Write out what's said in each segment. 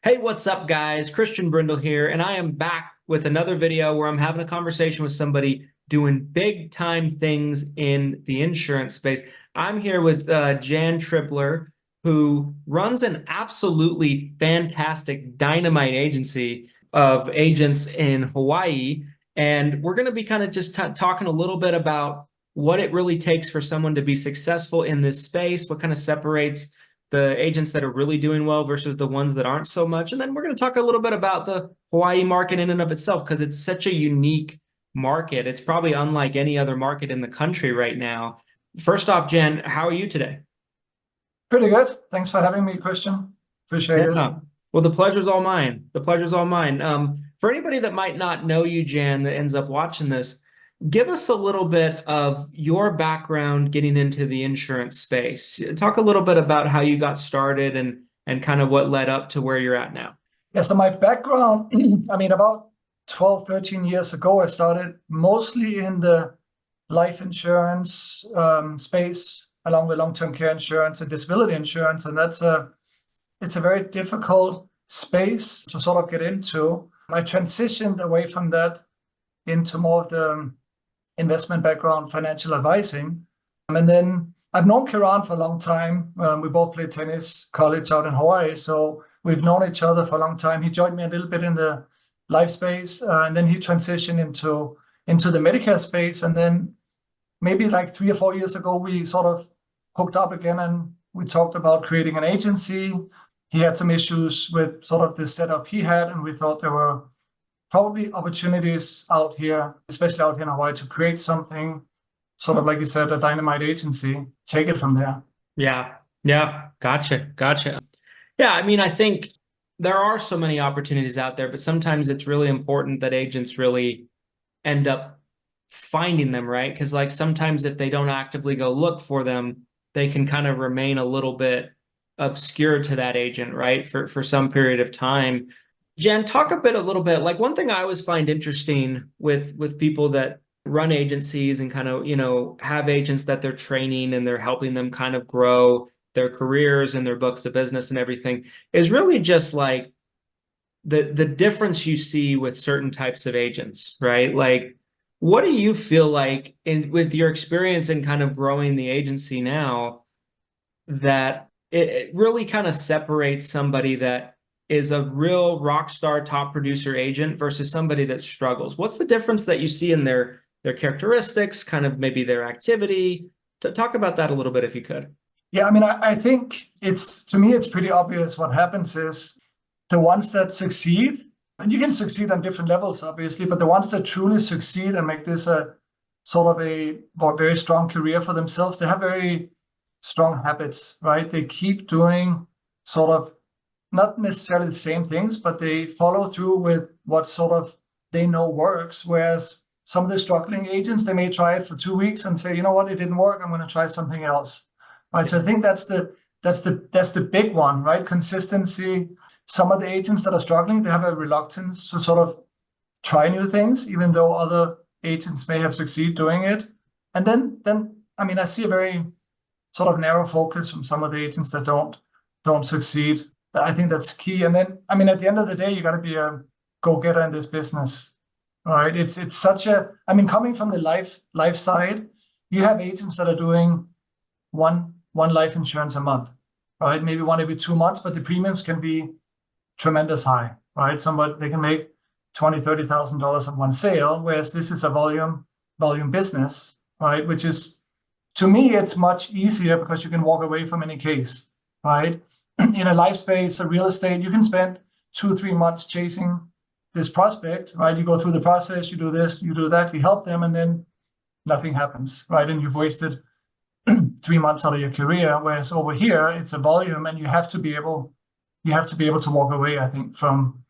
Hey, what's up, guys? Christian Brindle here, and I am back with another video where I'm having a conversation with somebody doing big time things in the insurance space. I'm here with Jan Tribler, who runs an absolutely fantastic dynamite agency of agents in Hawaii. And we're going to be kind of just talking a little bit about what it really takes for someone to be successful in this space, what kind of separates the agents that are really doing well versus the ones that aren't so much. And then we're going to talk a little bit about the Hawaii market in and of itself, because it's such a unique market. It's probably unlike any other market in the country right now. First off, Jen, how are you today? Pretty good. Thanks for having me, Christian. Appreciate it. Yeah. Well, the pleasure's all mine. The pleasure's all mine. For anybody that might not know you, Jan, that ends up watching this, give us a little bit of your background getting into the insurance space. Talk a little bit about how you got started and kind of what led up to where you're at now. Yeah, so my background, about 12, 13 years ago, I started mostly in the life insurance space, along with long-term care insurance and disability insurance. And it's a very difficult space to sort of get into. I transitioned away from that into more of the investment background, financial advising. And then I've known Kiran for a long time. We both played tennis college out in Hawaii. So we've known each other for a long time. He joined me a little bit in the life space, and then he transitioned into the Medicare space. And then maybe like 3 or 4 years ago, we sort of hooked up again and we talked about creating an agency. He had some issues with sort of the setup he had, and we thought there were probably opportunities out here, especially out here in Hawaii, to create something sort of like you said, a dynamite agency, take it from there. Yeah. Yeah. Gotcha. Yeah. I mean, I think there are so many opportunities out there, but sometimes it's really important that agents really end up finding them, right? Because like sometimes if they don't actively go look for them, they can kind of remain a little bit obscure to that agent, right? For some period of time. Jen, talk a little bit. Like one thing I always find interesting with people that run agencies and kind of, have agents that they're training and they're helping them kind of grow their careers and their books of business and everything is really just like the difference you see with certain types of agents, right? Like, what do you feel like in with your experience in kind of growing the agency now that it really kind of separates somebody that is a real rock star top producer agent versus somebody that struggles? What's the difference that you see in their characteristics, kind of maybe their activity? To talk about that a little bit if you could. Yeah, I think to me, it's pretty obvious what happens is the ones that succeed, and you can succeed on different levels, obviously, but the ones that truly succeed and make this a sort of a very strong career for themselves, they have very strong habits, right? They keep doing sort of not necessarily the same things, but they follow through with what sort of they know works. Whereas some of the struggling agents, they may try it for 2 weeks and say, you know what, it didn't work. I'm going to try something else. Right. So I think that's the big one, right? Consistency. Some of the agents that are struggling, they have a reluctance to sort of try new things, even though other agents may have succeeded doing it. And then I see a very sort of narrow focus from some of the agents that don't succeed. I think that's key. And then, at the end of the day, you got to be a go-getter in this business, right? It's such a, coming from the life side, you have agents that are doing one life insurance a month, right? Maybe one every 2 months, but the premiums can be tremendous high, right? Somebody they can make $20,000-$30,000 on one sale, whereas this is a volume business, right? Which is, to me, it's much easier because you can walk away from any case, right? In a life space, a real estate, you can spend 2 or 3 months chasing this prospect, right? You go through the process, you do this, you do that, you help them, and then nothing happens, right? And you've wasted 3 months out of your career. Whereas over here, it's a volume, and you have to be able to walk away, I think, from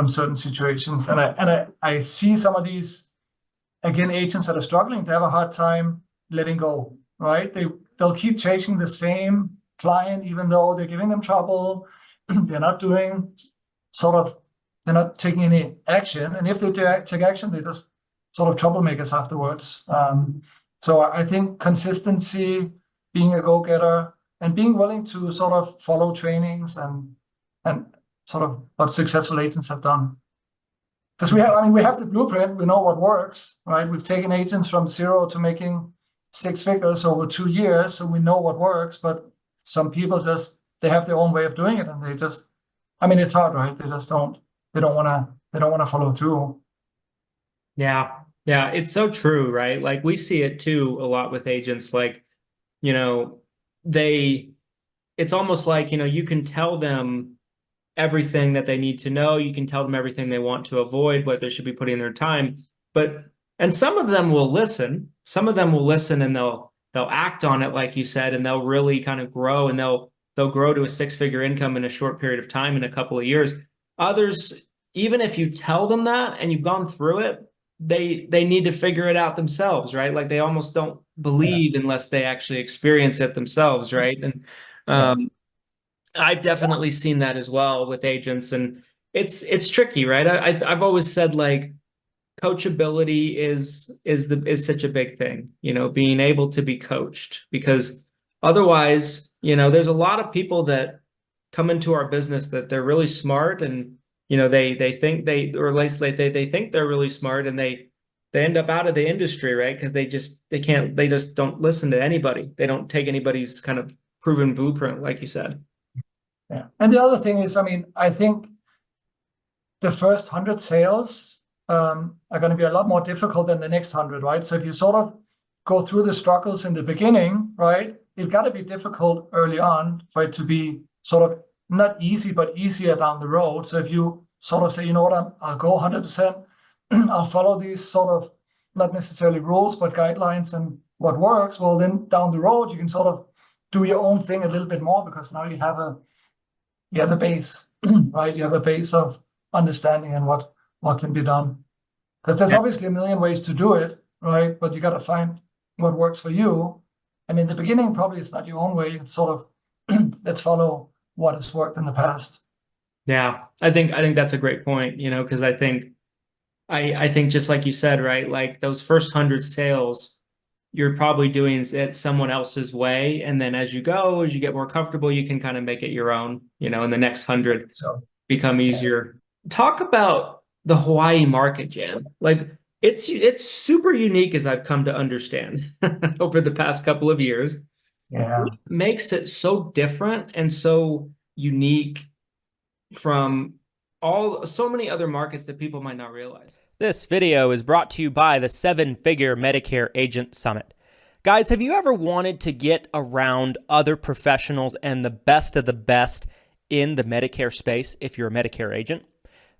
certain situations. And I see some of these, again, agents that are struggling, they have a hard time letting go, right? They'll keep chasing the same client, even though they're giving them trouble. They're not taking any action. And if they take action, they're just sort of troublemakers afterwards. So I think consistency, being a go-getter, and being willing to sort of follow trainings and sort of what successful agents have done. Because we have the blueprint, we know what works, right? We've taken agents from zero to making 6 figures over 2 years, so we know what works, but some people they have their own way of doing it, and it's hard, right? They don't want to follow through. Yeah. Yeah. It's so true, right? Like we see it too a lot with agents. Like, you know, it's almost like, you can tell them everything that they need to know. You can tell them everything they want to avoid, what they should be putting in their time. And some of them will listen. Some of them will listen and they'll act on it, like you said, and they'll really kind of grow and they'll grow to a 6-figure income in a short period of time, in a couple of years. Others, even if you tell them that and you've gone through it, they need to figure it out themselves, right? Like they almost don't believe unless they actually experience it themselves, right? And I've definitely seen that as well with agents, and it's tricky, right? I've always said like coachability is such a big thing, being able to be coached, because otherwise, there's a lot of people that come into our business that they're really smart, and they think or at least they think they're really smart, and they end up out of the industry, right? Because they just don't listen to anybody. They don't take anybody's kind of proven blueprint, like you said. Yeah. And the other thing is, I think the first 100 sales are going to be a lot more difficult than the next 100, right? So if you sort of go through the struggles in the beginning, right, it got to be difficult early on for it to be sort of not easy, but easier down the road. So if you sort of say, you know what, I'll go 100%, I'll follow these sort of not necessarily rules, but guidelines and what works, well, then down the road, you can sort of do your own thing a little bit more, because now you have the base, right? You have a base of understanding and what can be done. Because there's obviously a million ways to do it, right? But you got to find what works for you. And in the beginning, probably it's not your own way. It's sort of let's follow what has worked in the past. Yeah, I think that's a great point, because I think just like you said, right? Like those first 100 sales, you're probably doing it someone else's way. And then as you get more comfortable, you can kind of make it your own, and the next 100 become easier. Talk about the Hawaii market, Jan. Like it's super unique, as I've come to understand over the past couple of years. Yeah. What makes it so different and so unique from so many other markets that people might not realize? This video is brought to you by the 7-Figure Medicare Agent Summit. Guys, have you ever wanted to get around other professionals and the best of the best in the Medicare space if you're a Medicare agent?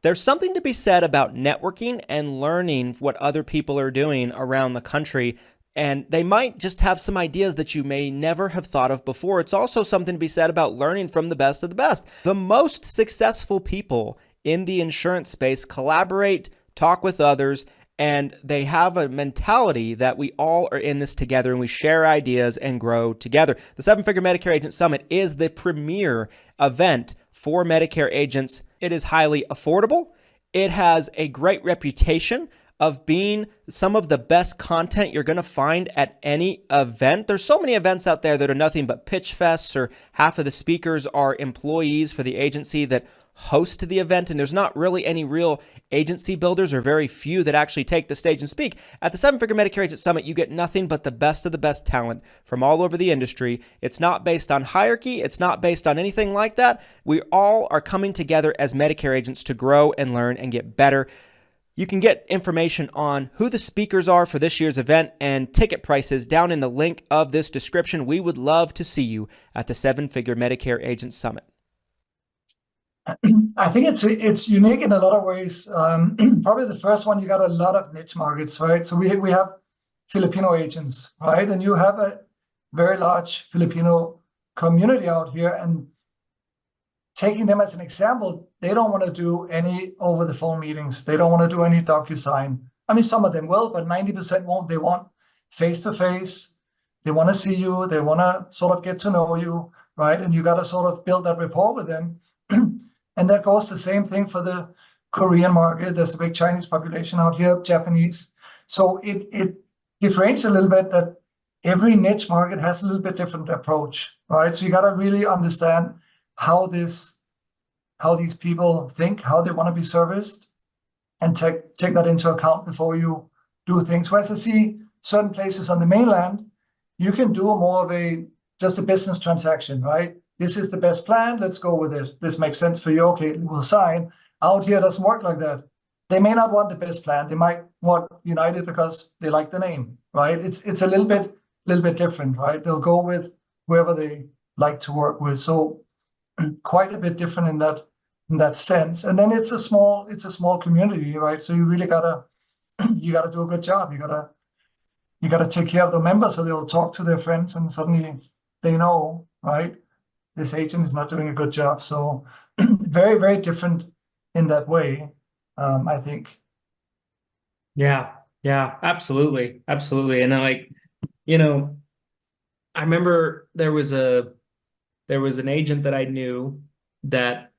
There's something to be said about networking and learning what other people are doing around the country, and they might just have some ideas that you may never have thought of before. It's also something to be said about learning from the best of the best. The most successful people in the insurance space collaborate, talk with others, and they have a mentality that we all are in this together and we share ideas and grow together. The 7-Figure Medicare Agent Summit is the premier event for Medicare agents. It is highly affordable. It has a great reputation of being some of the best content you're going to find at any event. There's so many events out there that are nothing but pitch fests, or half of the speakers are employees for the agency that host the event, and there's not really any real agency builders, or very few that actually take the stage and speak. At the 7-Figure Medicare Agent Summit, you get nothing but the best of the best talent from all over the industry. It's not based on hierarchy. It's not based on anything like that. We all are coming together as Medicare agents to grow and learn and get better. You can get information on who the speakers are for this year's event and ticket prices down in the link of this description. We would love to see you at the 7-Figure Medicare Agent Summit. I think it's unique in a lot of ways. Probably the first one, you got a lot of niche markets, right? So we have Filipino agents, right? And you have a very large Filipino community out here, and taking them as an example, they don't want to do any over the phone meetings. They don't want to do any DocuSign. Some of them will, but 90% won't. They want face-to-face. They want to see you. They want to sort of get to know you, right? And you got to sort of build that rapport with them. And that goes the same thing for the Korean market. There's a big Chinese population out here, Japanese. So it differentiates a little bit that every niche market has a little bit different approach, right? So you got to really understand how this how these people think, how they want to be serviced, and take that into account before you do things. Whereas I see certain places on the mainland, you can do more of just a business transaction, right? This is the best plan. Let's go with it. This makes sense for you. Okay, we'll sign. Out here, it doesn't work like that. They may not want the best plan. They might want United because they like the name, right? It's a little bit different, right? They'll go with whoever they like to work with. So quite a bit different in that sense. And then it's a small community, right? So you really gotta do a good job. You gotta take care of the members, so they'll talk to their friends, and suddenly they know, right? This agent is not doing a good job. So very, very different in that way, I think. Yeah, absolutely. And I I remember there was an agent that I knew that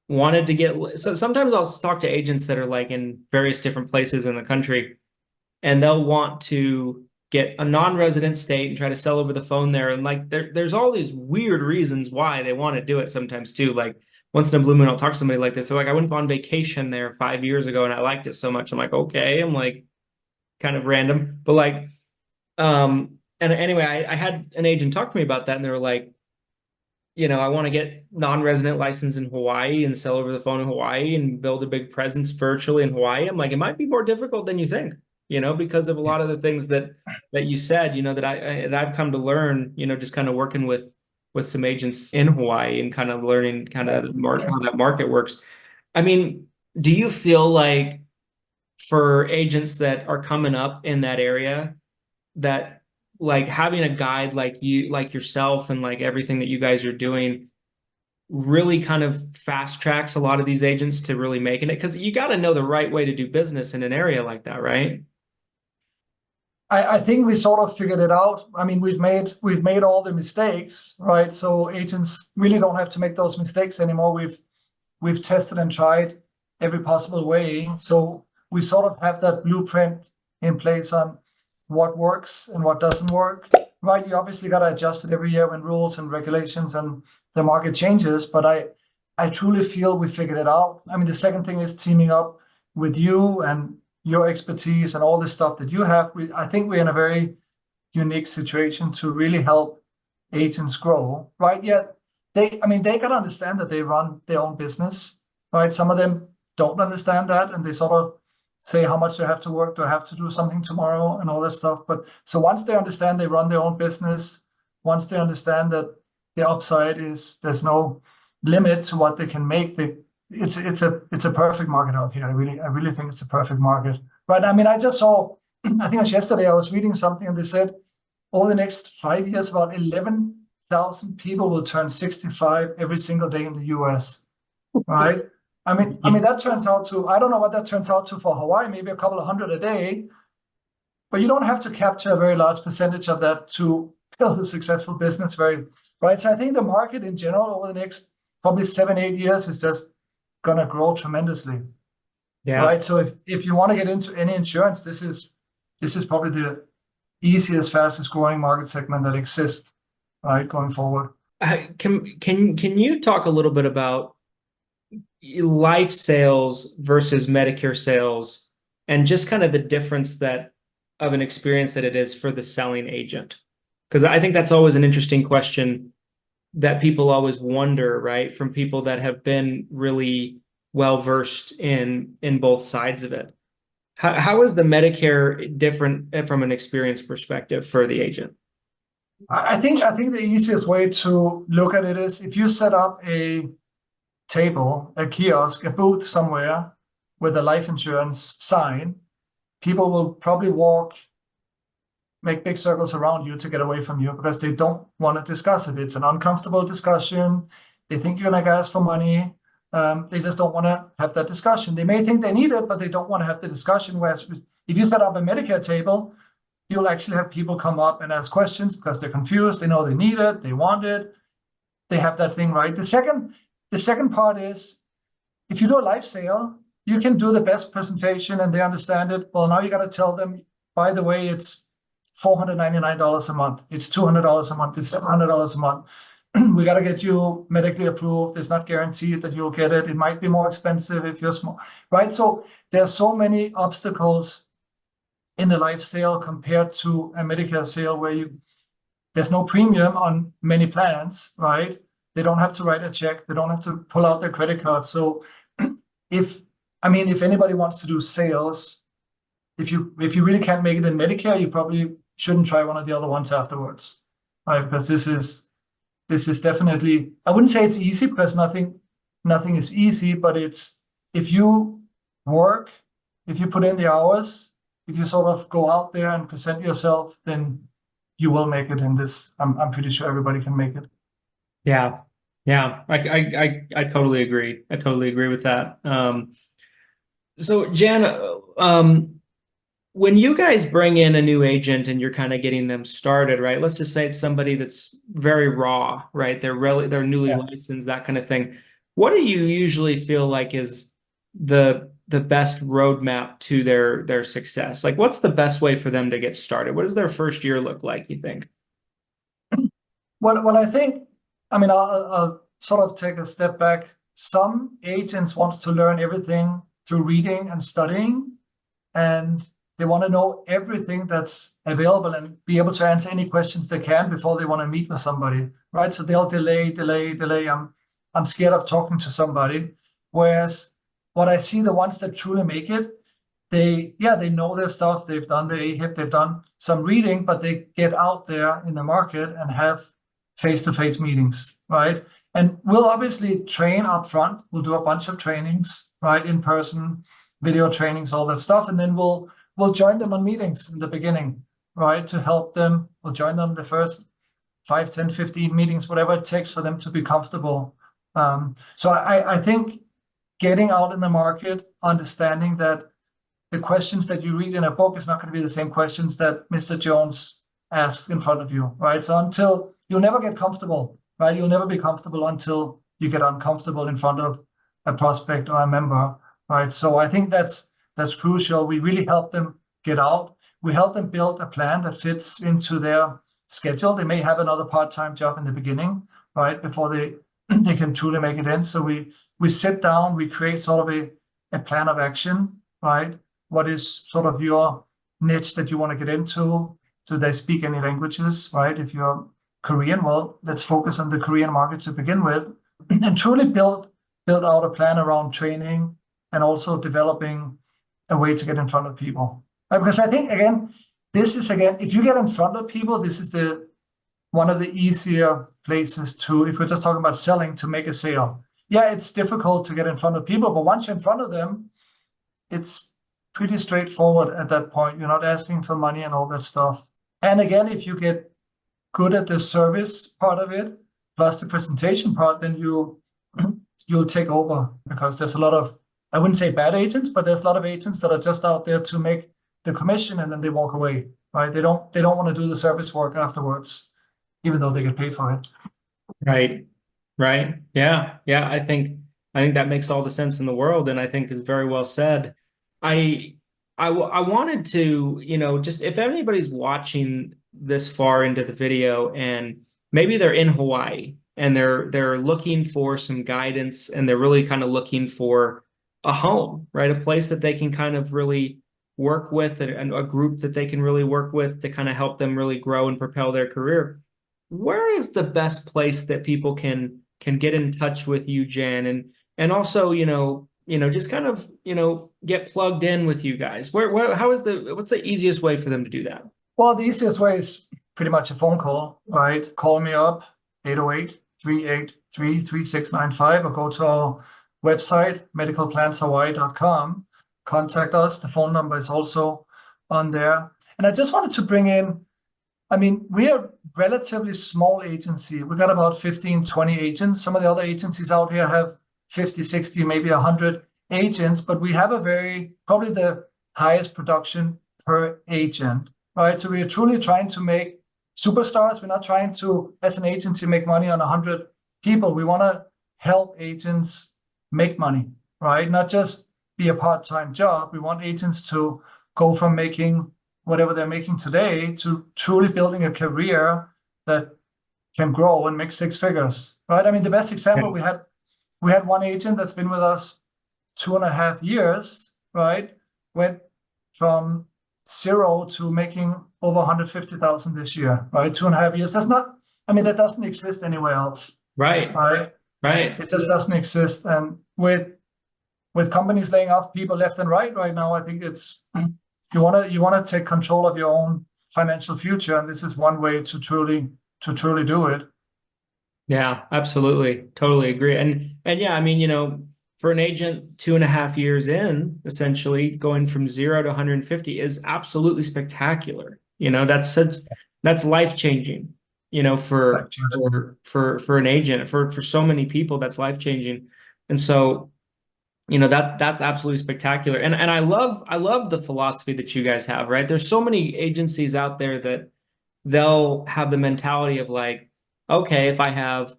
wanted to get, so sometimes I'll talk to agents that are like in various different places in the country, and they'll want to get a non-resident state and try to sell over the phone there. And like there's all these weird reasons why they want to do it sometimes too. Like once in a blue moon, I'll talk to somebody like this. So like I went on vacation there 5 years ago and I liked it so much. I'm like, okay, I'm like kind of random, but like, and anyway, I had an agent talk to me about that, and they were like, I want to get non-resident license in Hawaii and sell over the phone in Hawaii and build a big presence virtually in Hawaii. I'm like, it might be more difficult than you think, because of a lot of the things that you said, that I've come to learn, just kind of working with some agents in Hawaii and kind of learning kind of how that market works. I mean, do you feel like for agents that are coming up in that area, that like having a guide like you, like yourself, and like everything that you guys are doing really kind of fast tracks a lot of these agents to really making it? Because you got to know the right way to do business in an area like that, right? I think we sort of figured it out. I mean, we've made all the mistakes, right? So agents really don't have to make those mistakes anymore. We've tested and tried every possible way. So we sort of have that blueprint in place on what works and what doesn't work, right? You obviously got to adjust it every year when rules and regulations and the market changes. But I truly feel we figured it out. I mean, the second thing is teaming up with you and your expertise and all the stuff that you have. I think we're in a very unique situation to really help agents grow, right? Yet they got to understand that they run their own business, right? Some of them don't understand that, and they sort of say how much they have to work, do I have to do something tomorrow, and all that stuff. But so once they understand they run their own business, once they understand that the upside is there's no limit to what they can make, it's a perfect market out here. I really think it's a perfect market. Right. I mean, I just saw, I think it was yesterday, I was reading something and they said over the next 5 years, about 11,000 people will turn 65 every single day in the US. Right. I mean, that turns out to, I don't know what that turns out to for Hawaii, maybe a couple of hundred a day, but you don't have to capture a very large percentage of that to build a successful business. Right. So I think the market in general over the next probably 7-8 years is just going to grow tremendously. Yeah. Right. So if you want to get into any insurance, this is probably the easiest, fastest growing market segment that exists, right, going forward. Can you talk a little bit about life sales versus Medicare sales, and just kind of the difference of an experience that it is for the selling agent? Because I think that's always an interesting question that people always wonder, right, from people that have been really well-versed in both sides of it. How is the Medicare different from an experience perspective for the agent? I think the easiest way to look at it is if you set up a table, a kiosk, a booth somewhere with a life insurance sign, people will probably make big circles around you to get away from you because they don't want to discuss it. It's an uncomfortable discussion. They think you're going to ask for money. They just don't want to have that discussion. They may think they need it, but they don't want to have the discussion. Whereas if you set up a Medicare table, you'll actually have people come up and ask questions because they're confused. They know they need it. They want it. They have that thing right. The second part is if you do a life sale, you can do the best presentation and they understand it. Well, now you got to tell them, by the way, it's $499 a month. It's $200 a month. It's $700 a month. we got to get you medically approved. It's not guaranteed that you'll get it. It might be more expensive if you're small, right? So there's so many obstacles in the life sale compared to a Medicare sale where there's no premium on many plans, right? They don't have to write a check. They don't have to pull out their credit card. So if anybody wants to do sales, if you really can't make it in Medicare, you probably shouldn't try one of the other ones afterwards, right? Because this is definitely, I wouldn't say it's easy, because nothing is easy, but it's, if you work, if you put in the hours, if you sort of go out there and present yourself, then you will make it in this. I'm pretty sure everybody can make it. Yeah. I totally agree. I totally agree with that. So Jan, when you guys bring in a new agent and you're kind of getting them started, right? Let's just say it's somebody that's very raw, right? They're newly licensed, that kind of thing. What do you usually feel like is the best roadmap to their success? Like, what's the best way for them to get started? What does their first year look like, you think? Well, I think, I'll sort of take a step back. Some agents want to learn everything through reading and studying, and they want to know everything that's available and be able to answer any questions they can before they want to meet with somebody, right? So they'll delay. I'm scared of talking to somebody. Whereas what I see, the ones that truly make it, they know their stuff. They've done the AHIP, they've done some reading, but they get out there in the market and have face-to-face meetings, right? And we'll obviously train up front. We'll do a bunch of trainings, right? In person, video trainings, all that stuff. And then we'll join them on meetings in the beginning, right? To help them. We'll join them the first 5, 10, 15 meetings, whatever it takes for them to be comfortable. So I think getting out in the market, understanding that the questions that you read in a book is not going to be the same questions that Mr. Jones asks in front of you, right? So until you'll never get comfortable, right? You'll never be comfortable until you get uncomfortable in front of a prospect or a member, right? So I think that's crucial. We really help them get out. We help them build a plan that fits into their schedule. They may have another part-time job in the beginning, right? Before they can truly make it in. So we sit down, we create sort of a plan of action, right? What is sort of your niche that you want to get into? Do they speak any languages, right? If you're Korean, well, let's focus on the Korean market to begin with, and truly build out a plan around training and also developing a way to get in front of people. Right? Because I think, if you get in front of people, this is one of the easier places to, if we're just talking about selling, to make a sale. Yeah, it's difficult to get in front of people, but once you're in front of them, it's pretty straightforward at that point. You're not asking for money and all that stuff. And again, if you get good at the service part of it, plus the presentation part, then you'll take over, because there's a lot of, I wouldn't say bad agents, but there's a lot of agents that are just out there to make the commission and then they walk away, right? They don't want to do the service work afterwards, even though they get paid for it. Right. Yeah. I think that makes all the sense in the world, and I think is very well said. I wanted to, just if anybody's watching this far into the video and maybe they're in Hawaii and they're looking for some guidance and they're really kind of looking for a home, right? A place that they can kind of really work with, and a group that they can really work with to kind of help them really grow and propel their career. Where is the best place that people can get in touch with you, Jan, and also, just kind of, get plugged in with you guys? What's the easiest way for them to do that? Well, the easiest way is pretty much a phone call, right? Call me up, 808-383-3695, or go to our website, medicalplanshawaii.com. Contact us. The phone number is also on there. And I just wanted to bring in, we are a relatively small agency. We got about 15, 20 agents. Some of the other agencies out here have 50, 60, maybe 100 agents, but we have probably the highest production per agent, right? So we are truly trying to make superstars. We're not trying to, as an agency, make money on 100 people. We want to help agents make money, right? Not just be a part-time job. We want agents to go from making whatever they're making today to truly building a career that can grow and make six figures, right? I mean, the best example Yeah. we had one agent that's been with us 2.5 years, right? Went from zero to making over 150,000 this year, right? 2.5 years. That's not, I mean, that doesn't exist anywhere else, Right. right? Right. It just doesn't exist. And with companies laying off people left and right now, I think it's you wanna take control of your own financial future, and this is one way to truly do it. Yeah, absolutely. Totally agree. And yeah, I mean, for an agent 2.5 years in, essentially going from 0 to 150 is absolutely spectacular. That's life changing, Like, for an agent, for so many people, that's life changing. And so, that's absolutely spectacular. And I love the philosophy that you guys have, right? There's so many agencies out there that they'll have the mentality of like, okay, if I have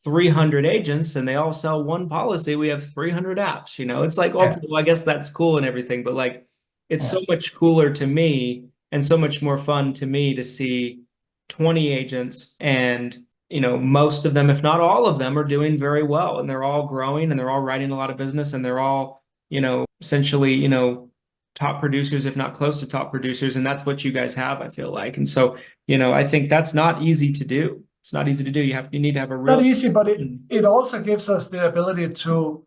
300 agents and they all sell one policy, we have 300 apps. It's like, yeah, okay, well, I guess that's cool and everything, but like, it's yeah, so much cooler to me and so much more fun to me to see 20 agents and most of them, if not all of them, are doing very well and they're all growing and they're all writing a lot of business and they're all, essentially, top producers, if not close to top producers. And that's what you guys have, I feel like. And so, I think that's not easy to do. It's not easy to do. You need to have a real. not easy, but it also gives us the ability to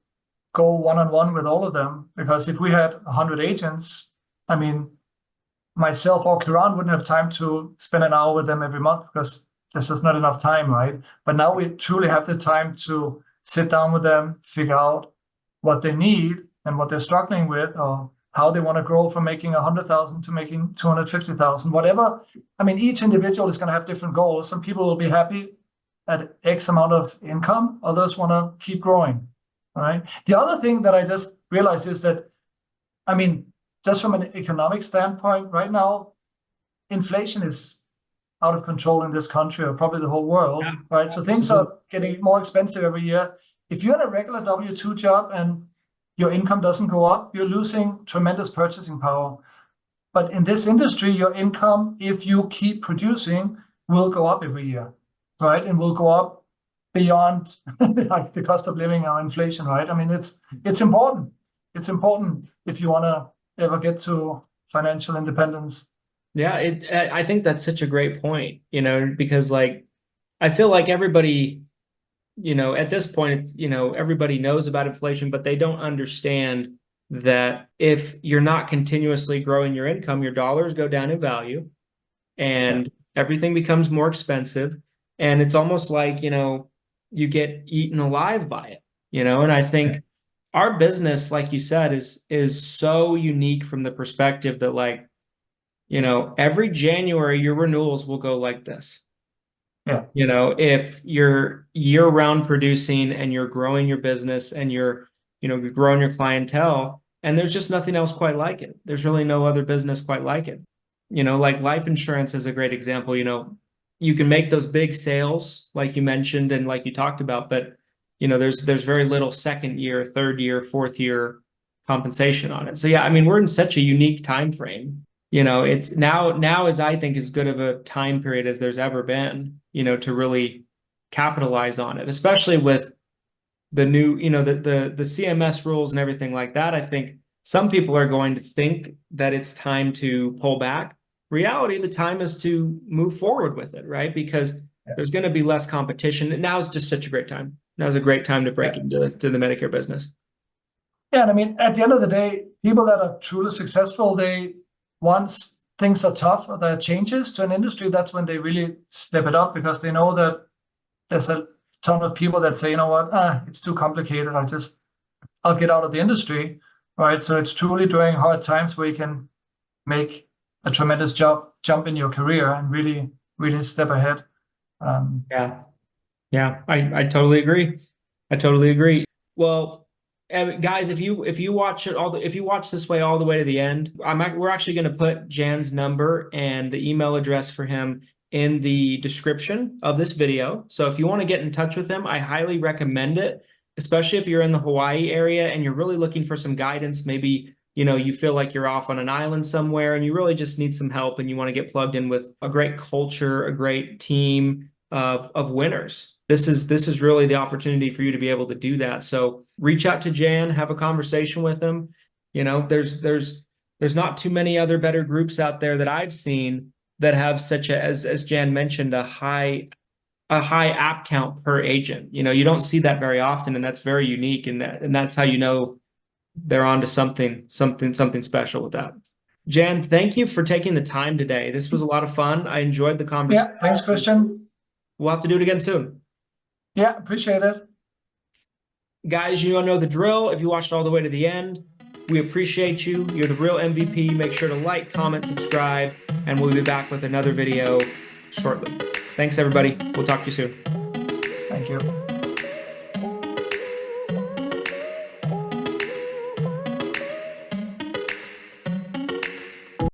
go one-on-one with all of them, because if we had 100 agents, I mean, myself or Kiran wouldn't have time to spend an hour with them every month because there's just not enough time, right? But now we truly have the time to sit down with them, figure out what they need and what they're struggling with, or how they want to grow from making 100,000 to making 250,000, whatever. I mean, each individual is going to have different goals. Some people will be happy at X amount of income, others want to keep growing, right? The other thing that I just realized is that, I mean, just from an economic standpoint, right now, inflation is out of control in this country, or probably the whole world, Yeah, right? So things are getting more expensive every year. If you're in a regular W-2 job and your income doesn't go up, you're losing tremendous purchasing power. But in this industry, your income, if you keep producing, will go up every year, right? And will go up beyond like the cost of living or inflation, right? I mean, it's important. It's important if you want to ever get to financial independence. Yeah, I think that's such a great point, because like I feel like everybody, at this point, everybody knows about inflation, but they don't understand that if you're not continuously growing your income, your dollars go down in value and everything becomes more expensive. And it's almost like, you get eaten alive by it, and I think our business, like you said, is so unique from the perspective that like, every January your renewals will go like this. Yeah. If you're year-round producing and you're growing your business and you're growing your clientele, and there's just nothing else quite like it. There's really no other business quite like it. Like life insurance is a great example. You can make those big sales, like you mentioned and like you talked about, but there's very little second year, third year, fourth year compensation on it. So yeah, I mean, we're in such a unique time frame. It's now is I think as good of a time period as there's ever been, to really capitalize on it, especially with the new, the CMS rules and everything like that. I think some people are going to think that it's time to pull back. Reality, the time is to move forward with it, right? Because there's going to be less competition. And now is just such a great time. Now is a great time to break into the Medicare business. Yeah, and I mean, at the end of the day, people that are truly successful, once things are tough or there are changes to an industry, that's when they really step it up, because they know that there's a ton of people that say, you know what, it's too complicated. I'll get out of the industry, right? So it's truly during hard times where you can make a tremendous jump in your career and really, really step ahead. Yeah, I totally agree. I totally agree. Well, guys, if you watch it if you watch this way all the way to the end, we're actually going to put Jan's number and the email address for him in the description of this video. So if you want to get in touch with him, I highly recommend it, especially if you're in the Hawaii area and you're really looking for some guidance. Maybe, you feel like you're off on an island somewhere and you really just need some help and you want to get plugged in with a great culture, a great team, of winners. This is really the opportunity for you to be able to do that. So reach out to Jan, have a conversation with him. You know, there's not too many other better groups out there that I've seen that have such a, as Jan mentioned, a high app count per agent. You know, you don't see that very often, and that's very unique. And that's how you know they're onto something special with that. Jan, thank you for taking the time today. This was a lot of fun. I enjoyed the conversation. Yeah, thanks, Christian. We'll have to do it again soon. Yeah, appreciate it. Guys, you know the drill. If you watched all the way to the end, we appreciate you. You're the real MVP. Make sure to like, comment, subscribe, and we'll be back with another video shortly. Thanks, everybody. We'll talk to you soon. Thank you.